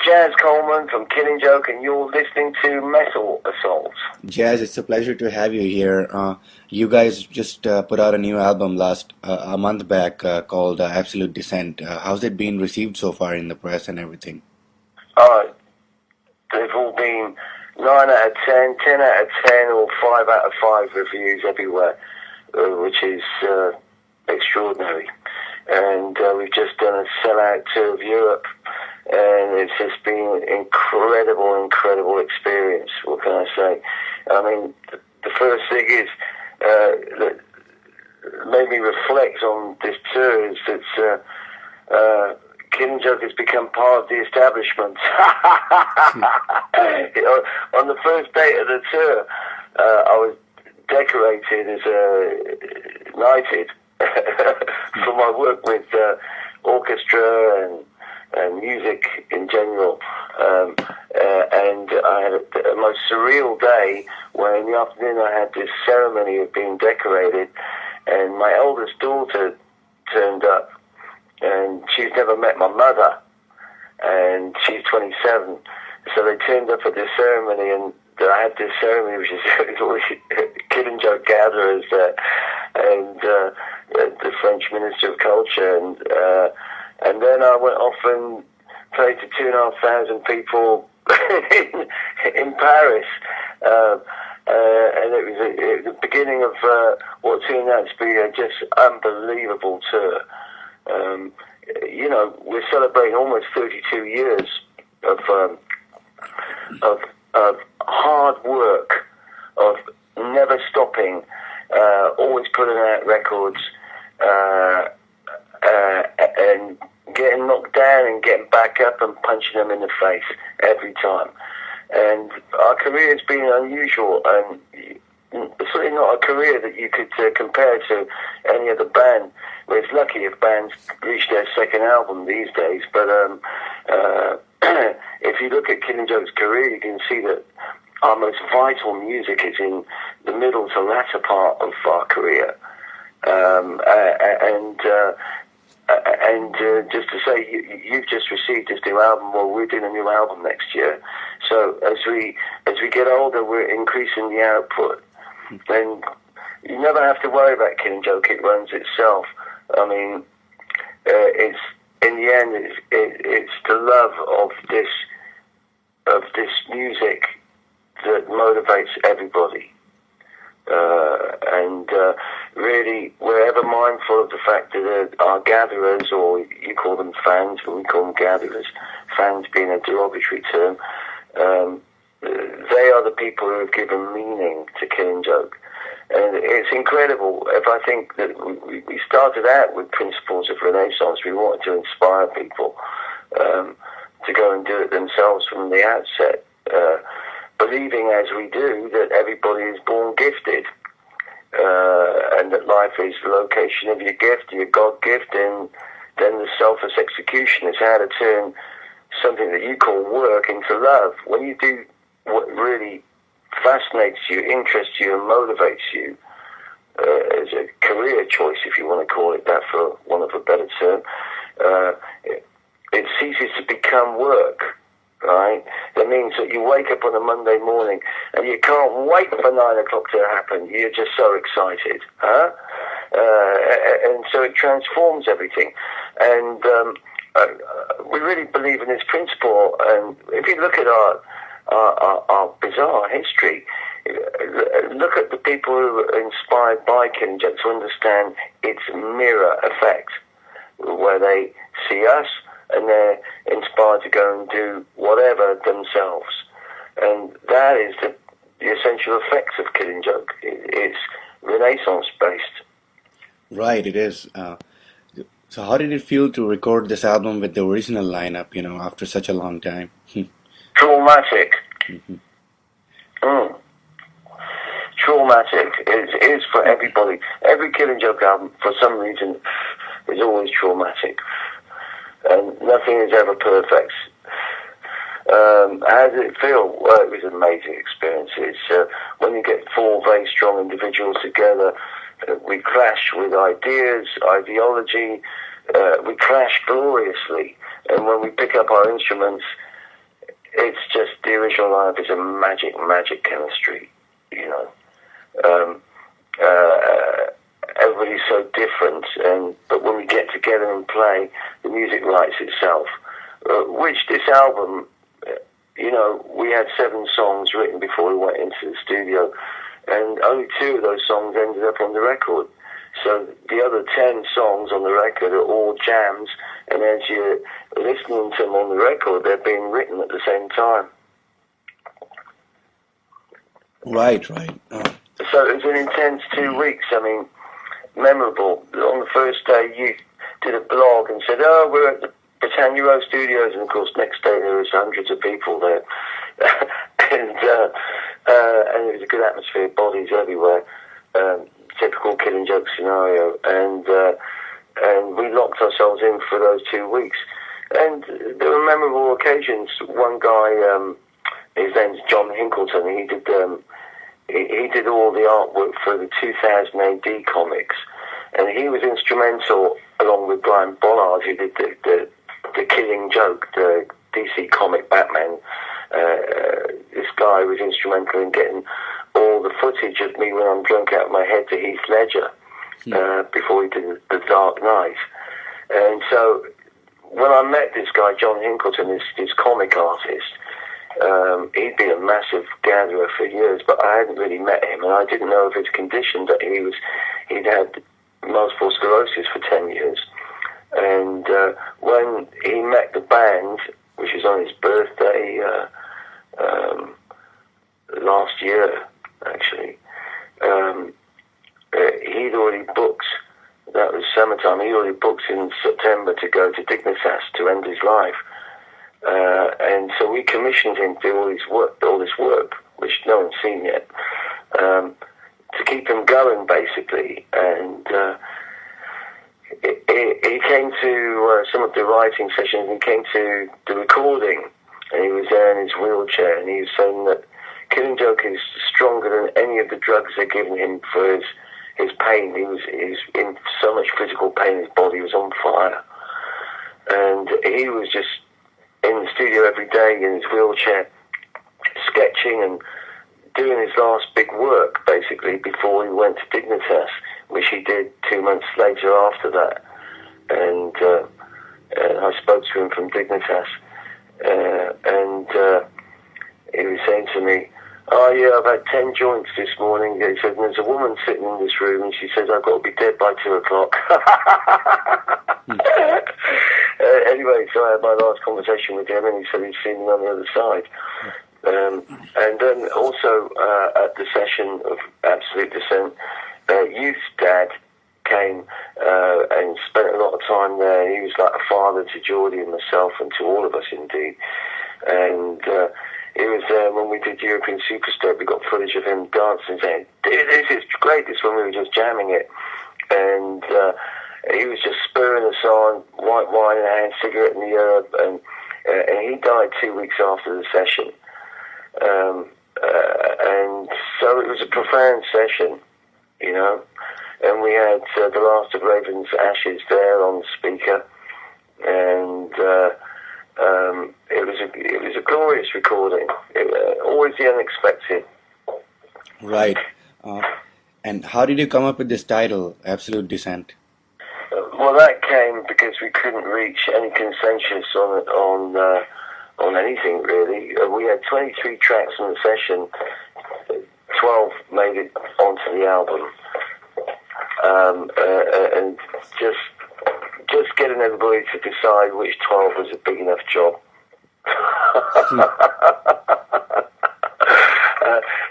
Jaz Coleman from Killing Joke, and you're listening to Metal Assault. Jazz, it's a pleasure to have you here. You guys just put out a new album a month back called Absolute Descent. How's it been received so far in the press and everything? They've all been 9 out of 10, 10 out of 10, or 5 out of 5 reviews everywhere, which is extraordinary. And we've just done a sellout tour of Europe, and it's just been an incredible experience. What can I say? I mean, the first thing is that made me reflect on this tour is that Killing Joke has become part of the establishment. On the first day of the tour, I was decorated as knighted for my work with orchestra and music in general. And I had a most surreal day where in the afternoon I had this ceremony of being decorated, and my eldest daughter turned up, and she's never met my mother, and she's 27. So they turned up at this ceremony, and I had this ceremony which is always Killing Joke gatherers there, and the French Minister of Culture, and then I went off and played to 2,500 people in Paris, and it was the beginning of what turned out to be a just unbelievable tour. You know, we're celebrating almost 32 years of hard work, of never stopping, always putting out records, and getting knocked down and getting back up and punching them in the face every time. And our career has been unusual, and it's really not a career that you could compare to any other band. Well, it's lucky if bands reach their second album these days, but if you look at Killing Joke's career, you can see that our most vital music is in the middle to latter part of our career. And just to say, you've just received this new album. Well, we're doing a new album next year. So as we get older, we're increasing the output. And you never have to worry about Killing Joke. It runs itself. I mean, it's in the end, it's the love of this music that motivates everybody. And really, we're ever mindful of the fact that our gatherers, or you call them fans, but we call them gatherers, fans being a derogatory term, they are the people who have given meaning to Killing Joke. And it's incredible. If I think that we started out with principles of Renaissance, we wanted to inspire people to go and do it themselves from the outset, believing as we do that everybody is born gifted, and that life is the location of your gift, your God gift, and then the selfless execution is how to turn something that you call work into love. When you do what really fascinates you, interests you, and motivates you, as a career choice, if you want to call it that for want of a better term, it ceases to become work. Right? That means that you wake up on a Monday morning and you can't wait for 9 o'clock to happen. You're just so excited, huh? And so it transforms everything. And we really believe in this principle. And if you look at our bizarre history, look at the people who were inspired by Killing Joke to understand its mirror effect, where they see us and they're inspired to go and do whatever themselves. And that is the essential effects of Killing Joke. It's Renaissance-based. Right, it is. So how did it feel to record this album with the original lineup, after such a long time? Traumatic. Mm-hmm. Traumatic. It is for everybody. Every Killing Joke album, for some reason, is always traumatic. And nothing is ever perfect. How did it feel? Well, it was an amazing experience. It's, when you get 4 very strong individuals together, we clash with ideas, ideology, we clash gloriously. And when we pick up our instruments, it's just the original lineup is a magic chemistry, you know. Um, Everybody's so different, but when we get together and play, the music writes itself. Which this album, you know, we had 7 songs written before we went into the studio, and only 2 of those songs ended up on the record. So the other 10 songs on the record are all jams, and as you're listening to them on the record, they're being written at the same time. Right. So it was an intense 2 weeks. I mean, memorable. On the first day, you did a blog and said, "Oh, we're at the Britannia Row Studios," and of course, next day there was hundreds of people there, and it was a good atmosphere, bodies everywhere, typical Killing Joke scenario, and we locked ourselves in for those 2 weeks, and there were memorable occasions. One guy, his name's John Hinkleton. He did all the artwork for the 2000 AD comics, and he was instrumental, along with Brian Bollard, who did the Killing Joke, the DC comic Batman. This guy was instrumental in getting all the footage of me when I'm drunk out of my head to Heath Ledger before he did The Dark Knight. And so when I met this guy, John Hinkleton, this comic artist, he'd been a massive gatherer for years, but I hadn't really met him, and I didn't know of his condition, that he'd had multiple sclerosis for 10 years. And when he met the band, which was on his birthday last year, actually, he'd already booked, that was summertime, he'd already booked in September to go to Dignitas to end his life. And so we commissioned him to do all this work, which no one's seen yet, to keep him going, basically. And he came to some of the writing sessions, and he came to the recording, and he was there in his wheelchair, and he was saying that Killing Joke is stronger than any of the drugs they're giving him for his pain. He was in so much physical pain, his body was on fire. And he was just in the studio every day in his wheelchair, sketching and doing his last big work, basically, before he went to Dignitas, which he did 2 months later after that. And I spoke to him from Dignitas, and he was saying to me, "Oh yeah, I've had 10 joints this morning." He said, "And there's a woman sitting in this room, and she says I've got to be dead by 2 o'clock." Anyway, so I had my last conversation with him, and he said he'd seen me on the other side. And then also at the session of Absolute Descent, Youth's dad came and spent a lot of time there. He was like a father to Geordie and myself, and to all of us indeed. And he was there when we did European Superstar. We got footage of him dancing, saying, "This is great," this when we were just jamming it. And he was just spurring us on, white wine in hand, cigarette in the herb, and he died 2 weeks after the session. And so it was a profound session, you know. And we had the last of Raven's ashes there on the speaker, and it was a glorious recording. Always the unexpected. Right. And how did you come up with this title, Absolute Descent? Well, that came because we couldn't reach any consensus on anything, really. We had 23 tracks in the session. 12 made it onto the album. And just getting everybody to decide which 12 was a big enough job.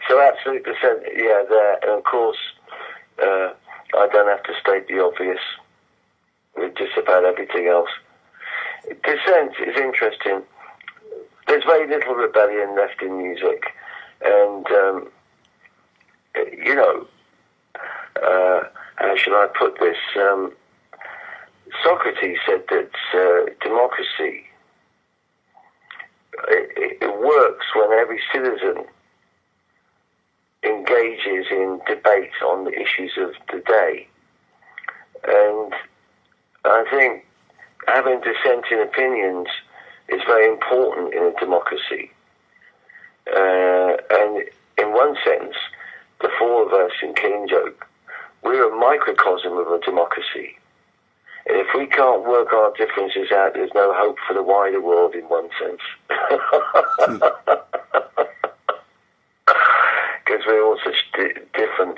So Absolute Descent, yeah, there. And of course, I don't have to state the obvious with just about everything else. Descent is interesting. There's very little rebellion left in music. And, you know, how shall I put this? Socrates said that democracy, it works when every citizen engages in debate on the issues of the day. And I think having dissenting opinions is very important in a democracy. And in one sense, the four of us in Killing Joke, we're a microcosm of a democracy. And if we can't work our differences out, there's no hope for the wider world in one sense. Because we're all such different,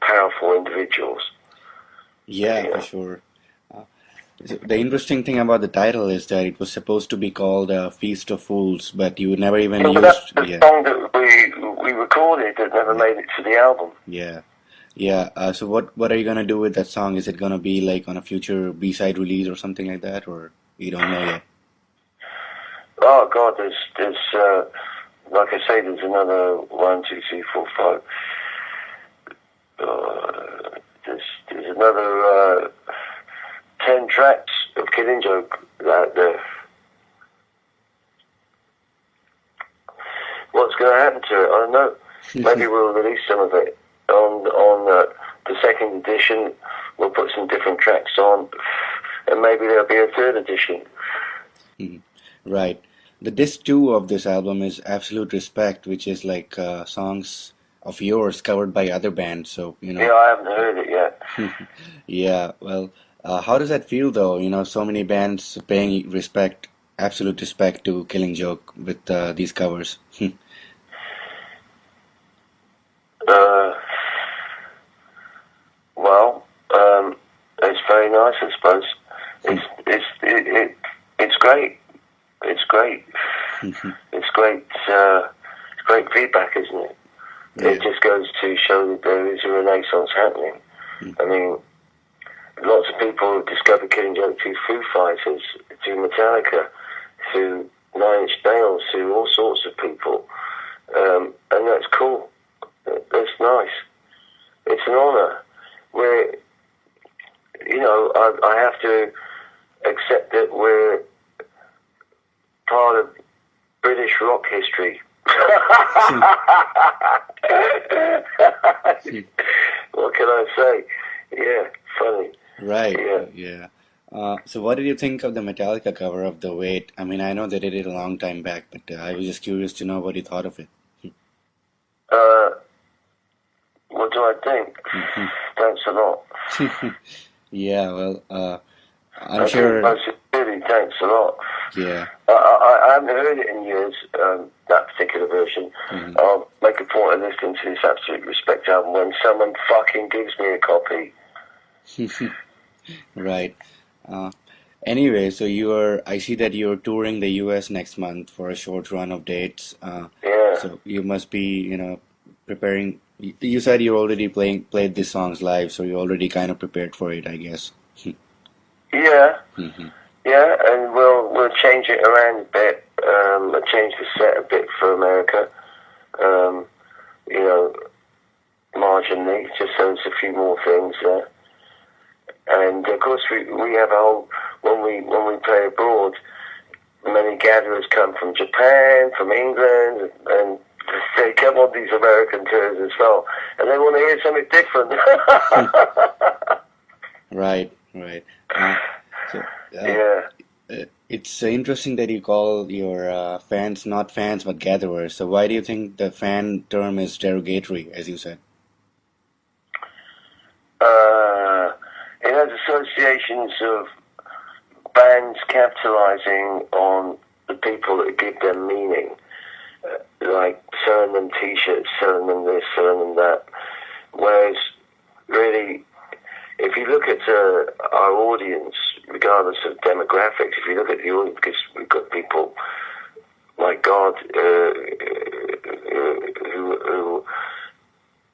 powerful individuals. Yeah, for sure. The interesting thing about the title is that it was supposed to be called Feast of Fools, but you never even Yeah, but that's used. the Yeah, song that we recorded that never made it to the album. yeah, yeah. So what are you gonna do with that song? Is it gonna be like on a future B-side release or something like that, or you don't know yet? Oh God, there's like I say, there's another 1, 2, 3, 4, 5. There's another 10 tracks of Killing Joke out there. What's going to happen to it? I don't know. Maybe we'll release some of it on the second edition. We'll put some different tracks on, and maybe there'll be a third edition. Right. The disc two of this album is Absolute Respect, which is like songs of yours covered by other bands. So Yeah, I haven't heard it yet. Yeah. Well, how does that feel though? So many bands paying respect, absolute respect to Killing Joke with these covers. Well, it's very nice, I suppose. It's great. It's great. It's great. It's great feedback, isn't it? Yeah. It just goes to show that there is a renaissance happening. I mean, lots of people have discovered Killing Joke through Foo Fighters, through Metallica, through Nine Inch Nails, through all sorts of people, and that's cool. That's nice. It's an honour. Where I have to accept that we're part of British rock history. What can I say? Yeah, funny. Right. Yeah. So what did you think of the Metallica cover of The Wait? I mean, I know they did it a long time back, but I was just curious to know what you thought of it. What do I think? Thanks a lot. Yeah, well, I'm I sure. think most sincerely, thanks a lot. Yeah. I haven't heard it in years, that particular version. I'll make a point of listening to this Absolute Respect album when someone fucking gives me a copy. Right. Anyway, so I see that you're touring the US next month for a short run of dates. Yeah. So you must be, preparing. You said you already played these songs live, so you're already kind of prepared for it, I guess. Yeah. Yeah, and we'll change it around a bit. I'll change the set a bit for America. Marginally, just so there's a few more things there. And of course, we have a whole when we play abroad. Many gatherers come from Japan, from England, and they come on these American tours as well, and they want to hear something different. Right. Yeah. It's interesting that you call your fans not fans but gatherers. So why do you think the fan term is derogatory, as you said? It has associations of bands capitalizing on the people that give them meaning, like selling them T-shirts, selling them this, selling them that. Whereas, really, if you look at our audience, regardless of demographics, if you look at the audience, because we've got people, my God, who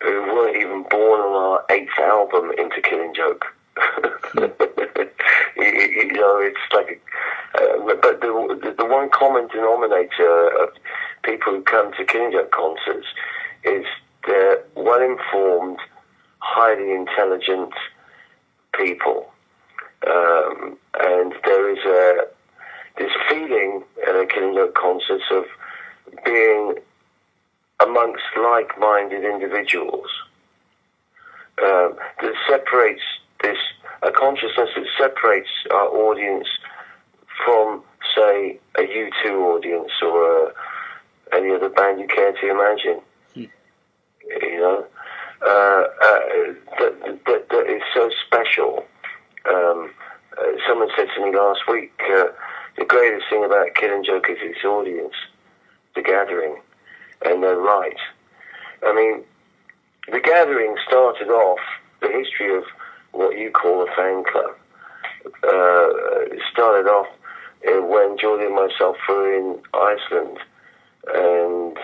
weren't even born on our 8th album into Killing Joke. It's like, but the one common denominator of people who come to Killing Joke concerts is they're well-informed, highly intelligent people, and there is this feeling at a Killing Joke concerts of being amongst like-minded individuals that separates a consciousness that separates our audience from, say, a U2 audience or any other band you care to imagine. You know, that is so special. Someone said to me last week, the greatest thing about Killing Joke is its audience, the gathering, and they're right. I mean, the gathering started off, the history of what you call a fan club, started off when Jordy and myself were in Iceland, and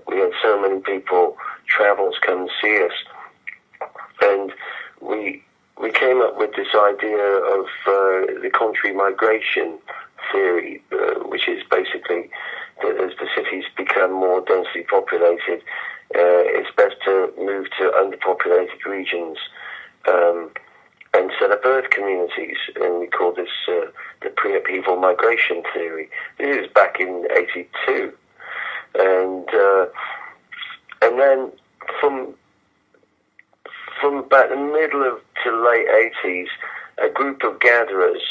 we had so many people, travels, come and see us, and we came up with this idea of the contrary migration theory, which is basically that as the cities become more densely populated, it's best to move to underpopulated regions and set up earth communities, and we call this the pre-upheaval migration theory. This is back in '82, and then from about the middle of to late '80s, a group of gatherers,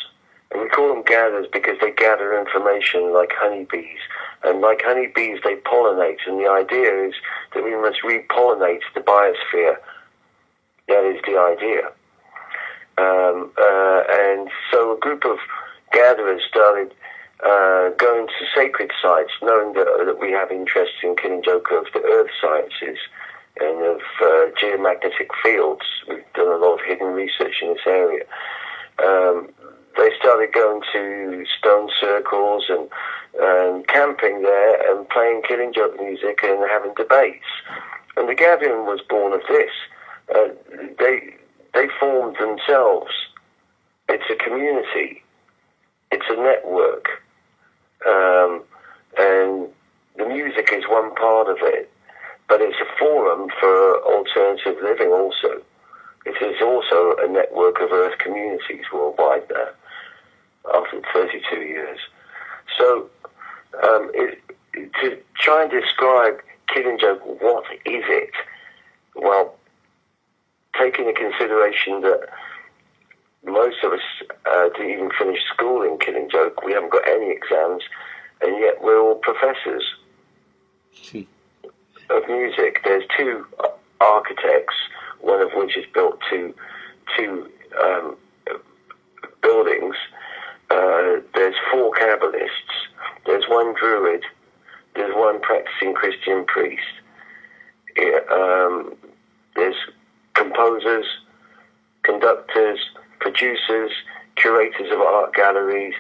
and we call them gatherers because they gather information like honeybees, and like honeybees they pollinate, and the idea is that we must repollinate the biosphere. That is the idea. And so a group of gatherers started going to sacred sites, knowing that we have interest in Killing Joke of the earth sciences and of geomagnetic fields. We've done a lot of hidden research in this area. They started going to stone circles and camping there and playing Killing Joke music and having debates. And the gathering was born of this. They formed themselves. It's a community. It's a network. And the music is one part of it. But it's a forum for alternative living also. It is also a network of earth communities worldwide now, after 32 years. So, to try and describe Killing Joke, what is it? Well, taking into consideration that most of us didn't even finish school in Killing Joke, we haven't got any exams, and yet we're all professors of music. There's two architects, one of which has built two buildings. There's four Kabbalists. There's one Druid. There's one practicing Christian priest. There's composers, conductors, producers, curators of art galleries,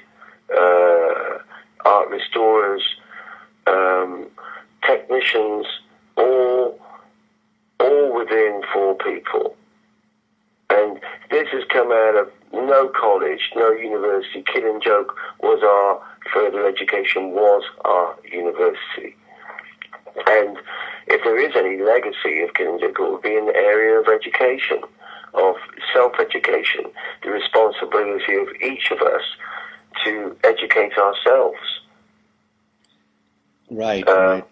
art restorers, technicians, all within four people. And this has come out of no college, no university. Killing Joke was our further education, was our university. And if there is any legacy of Killing Joke, it will be in the area of education, of self-education, the responsibility of each of us to educate ourselves. Right, right.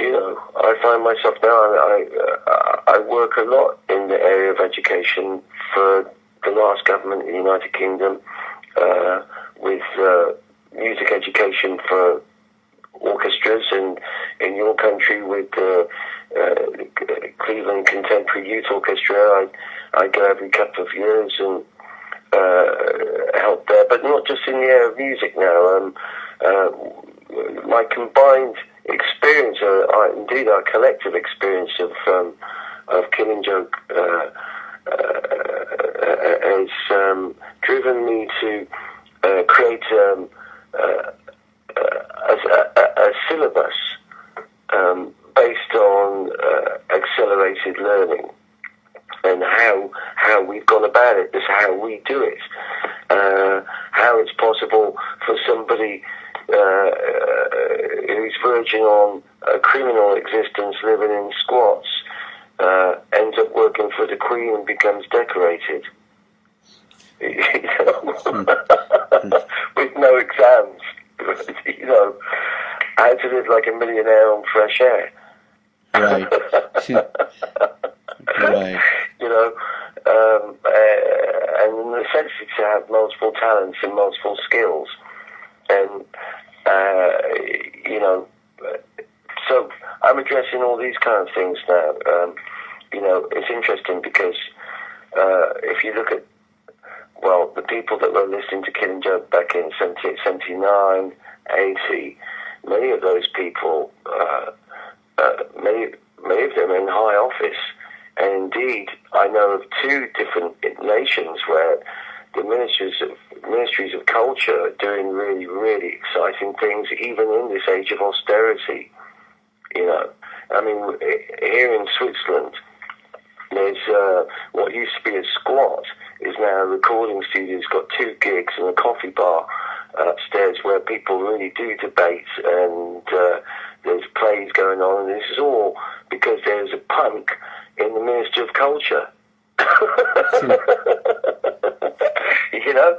You know, I find myself now, I work a lot in the area of education for the last government in the United Kingdom, with music education for orchestras, and in your country with Cleveland Contemporary Youth Orchestra. I go every couple of years and help there, but not just in the area of music now. My combined experience, indeed our collective experience of Killing Joke has driven me to create a syllabus based on accelerated learning and how we've gone about it. This is how we do it. How it's possible for somebody who's verging on a criminal existence, living in squats, ends up working for the Queen and becomes decorated. You know? With no exams. You know, how to live like a millionaire on fresh air. Right. Right. You know, and the necessity to have multiple talents and multiple skills. And you know, so I'm addressing all these kind of things now. You know, it's interesting because if you look at, well, the people that were listening to Killing Joke back in 79, 80, many of those people, many of them in high office. And indeed, I know of two different nations where the ministries of culture are doing really, really exciting things, even in this age of austerity. You know, I mean, here in Switzerland, there's what used to be a squat is now a recording studio. It's got 2 gigs and a coffee bar upstairs where people really do debate, and there's plays going on. And this is all because there's a punk in the Ministry of Culture. You know,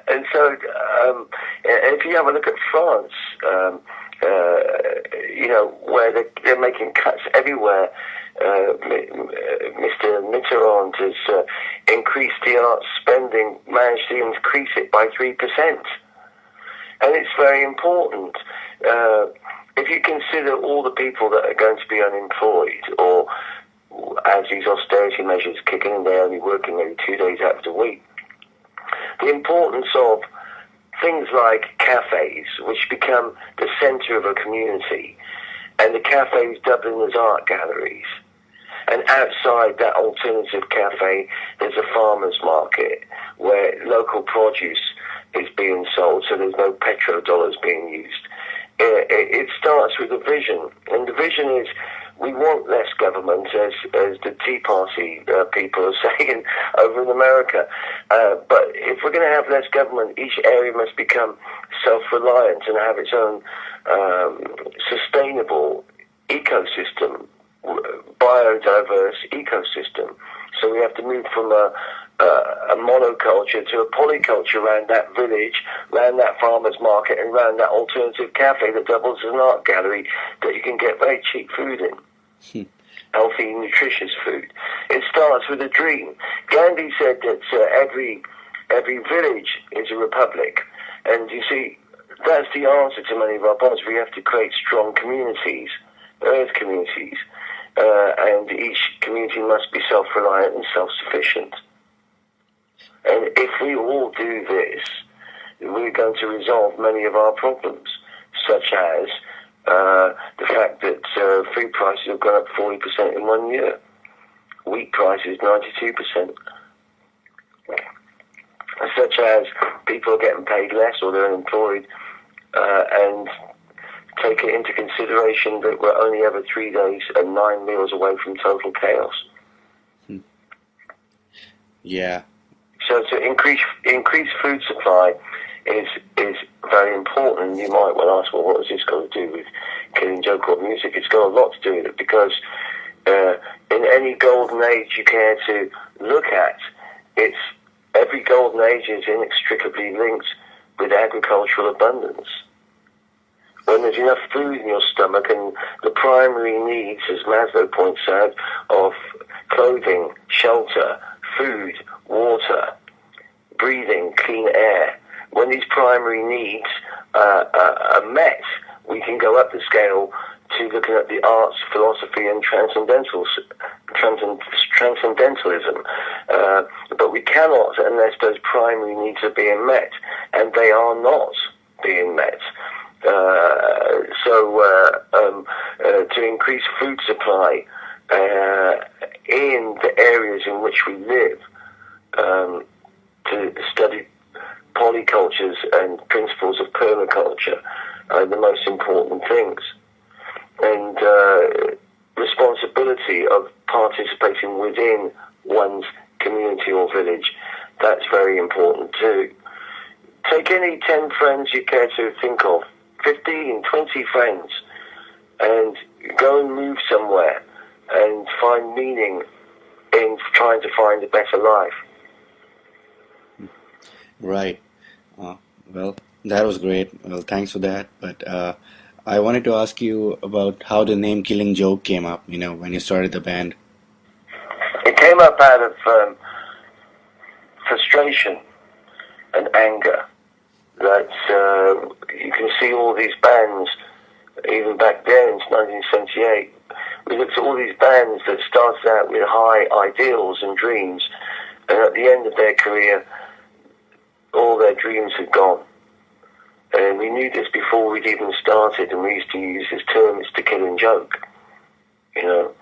and so if you have a look at France, you know, where they're making cuts everywhere. Mr. Mitterrand has increased the arts spending, managed to increase it by 3%. And it's very important. If you consider all the people that are going to be unemployed, or as these austerity measures kick in and they're only working maybe 2 days out of the week, the importance of things like cafes, which become the centre of a community, and the cafes doubling as art galleries. And outside that alternative cafe, there's a farmer's market where local produce is being sold, so there's no petrodollars being used. It starts with a vision, and the vision is we want less government, as the Tea Party people are saying over in America. But if we're going to have less government, each area must become self-reliant and have its own sustainable ecosystem, biodiverse ecosystem. So we have to move from a monoculture to a polyculture around that village, around that farmer's market, and around that alternative cafe that doubles as an art gallery that you can get very cheap food in. Healthy, nutritious food. It starts with a dream. Gandhi said that every village is a republic. And you see, that's the answer to many of our problems. We have to create strong communities, earth communities, and each community must be self-reliant and self-sufficient. And if we all do this, we're going to resolve many of our problems, such as the fact that food prices have gone up 40% in 1 year. Wheat prices 92%. Such as people are getting paid less or they're unemployed, and take it into consideration that we're only ever 3 days and 9 meals away from total chaos. Yeah. So to increase food supply is very important. You might well ask, well, what has this got to do with Killing Joke or music? It's got a lot to do with it, because in any golden age you care to look at, every golden age is inextricably linked with agricultural abundance. When there's enough food in your stomach, and the primary needs, as Maslow points out, of clothing, shelter, food, water, breathing, clean air, when these primary needs are met, we can go up the scale to looking at the arts, philosophy, and transcendentalism. But we cannot unless those primary needs are being met, and they are not being met. To increase food supply in the areas in which we live, to study polycultures and principles of permaculture are the most important things. And responsibility of participating within one's community or village, that's very important too. Take any 10 friends you care to think of, 15, 20 friends, and go and move somewhere and find meaning in trying to find a better life. Right. Well, that was great. Well, thanks for that. But I wanted to ask you about how the name Killing Joke came up, when you started the band. It came up out of frustration and anger that you can see all these bands, even back then in 1978. We looked at all these bands that started out with high ideals and dreams, and at the end of their career, all their dreams had gone. And we knew this before we'd even started, and we used to use this term, it's the killing joke, you know.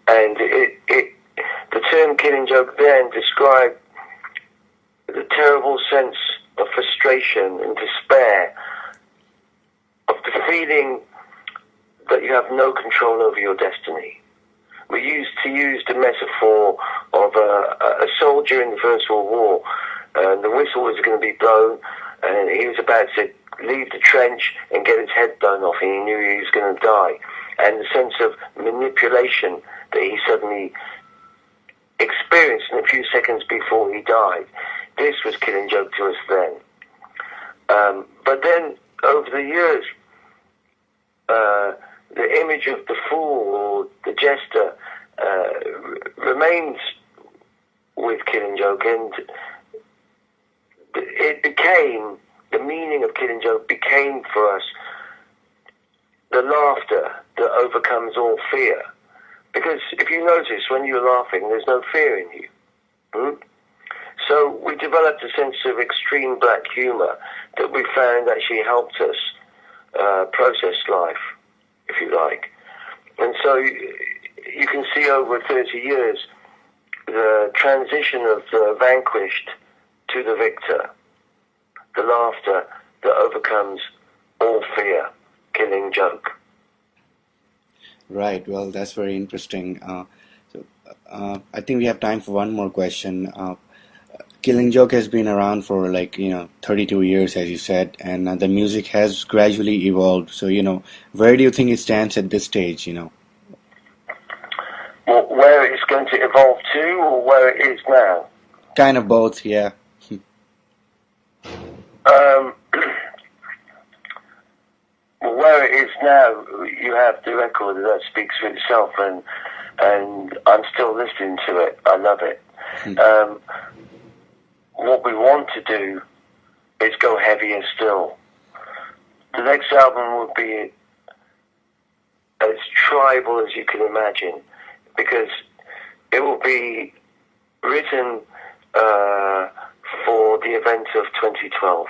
And the term killing joke then described the terrible sense of frustration and despair, of the feeling that you have no control over your destiny. We used to use the metaphor of a soldier in the First World War, and the whistle was going to be blown, and he was about to leave the trench and get his head blown off, and he knew he was going to die. And the sense of manipulation that he suddenly experienced in a few seconds before he died, this was killing joke to us then. But then, over the years, the image of the fool or the jester remains with killing joke, and it became, the meaning of killing joke became for us the laughter that overcomes all fear. Because if you notice, when you're laughing, there's no fear in you. So we developed a sense of extreme black humor that we found actually helped us process life, if you like. And so you can see over 30 years the transition of the vanquished to the victor, the laughter that overcomes all fear, killing joke. Right. Well, that's very interesting. I think we have time for one more question. Killing Joke has been around for 32 years, as you said, and the music has gradually evolved. So, where do you think it stands at this stage, Well, where it's going to evolve to, or where it is now? Kind of both, yeah. Well, where it is now, you have the record that speaks for itself, and I'm still listening to it. I love it. What we want to do is go heavier still. The next album will be as tribal as you can imagine, because it will be written for the event of 2012.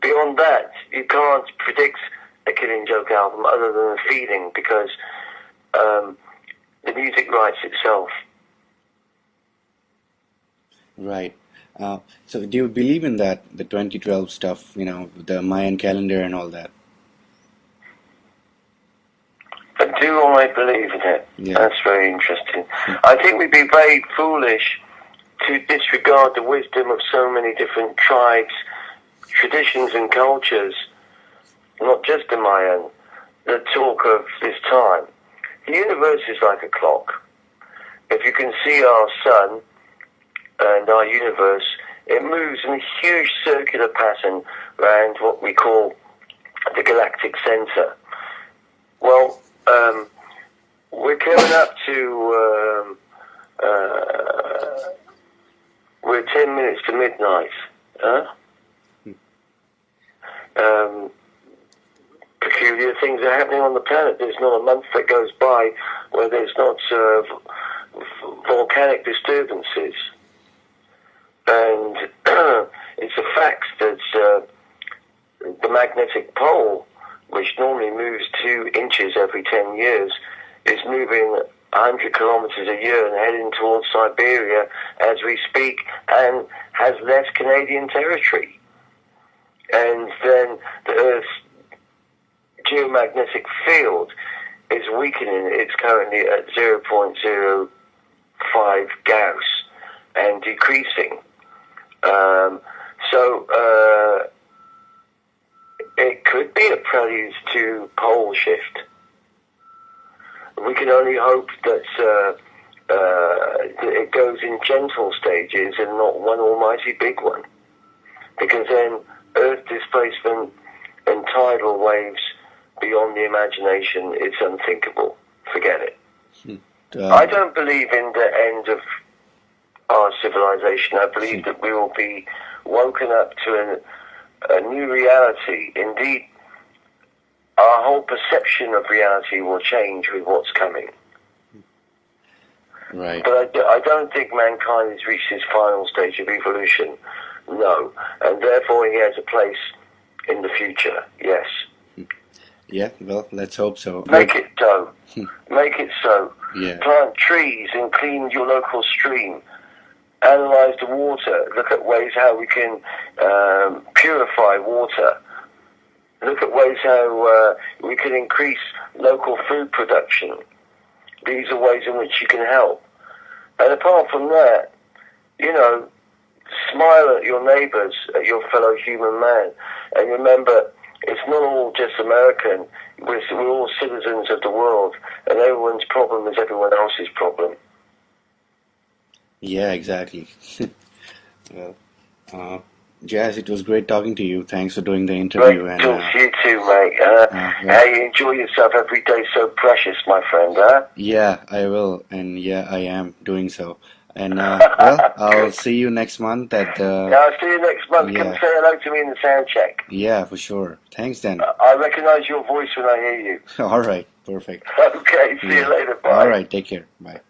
Beyond that, you can't predict a Killing Joke album other than a feeling, because the music writes itself. Right. So do you believe in that, the 2012 stuff, the Mayan calendar and all that? I do I believe in it. Yeah. That's very interesting. I think we'd be very foolish to disregard the wisdom of so many different tribes, traditions and cultures, not just the Mayan, that talk of this time. The universe is like a clock. If you can see our sun and our universe, it moves in a huge circular pattern around what we call the galactic center. Well, we're coming up to, we're 10 minutes to midnight. Peculiar things are happening on the planet. There's not a month that goes by where there's not volcanic disturbances. And it's a fact that the magnetic pole, which normally moves 2 inches every 10 years, is moving 100 kilometers a year and heading towards Siberia as we speak, and has less Canadian territory. And then the Earth's geomagnetic field is weakening. It's currently at 0.05 Gauss and decreasing. So it could be a prelude to pole shift. We can only hope that it goes in gentle stages and not one almighty big one. Because then Earth displacement and tidal waves beyond the imagination, it's unthinkable. Forget it. I don't believe in the end of our civilization. I believe that we will be woken up to a new reality. Indeed, our whole perception of reality will change with what's coming. Right. But I don't think mankind has reached its final stage of evolution. No. And therefore he has a place in the future. Yes. Yeah, well, let's hope so. Make it so. Make it so. Yeah. Plant trees and clean your local stream. Analyze the water. Look at ways how we can purify water. Look at ways how we can increase local food production. These are ways in which you can help. And apart from that, you know, smile at your neighbours, at your fellow human man. And remember, it's not all just American. We're all citizens of the world. And everyone's problem is everyone else's problem. Yeah, exactly. Well, Jaz, it was great talking to you. Thanks for doing the interview. Great to talk to you too, mate. How you enjoy yourself every day, so precious, my friend, huh? Yeah, I will. And yeah, I am doing so. And well, I'll see you next month at the... Yeah, I'll see you next month. Yeah. Come say hello to me in the sound check. Yeah, for sure. Thanks then. I recognise your voice when I hear you. All right, perfect. Okay, see you later. Bye. All right, take care. Bye.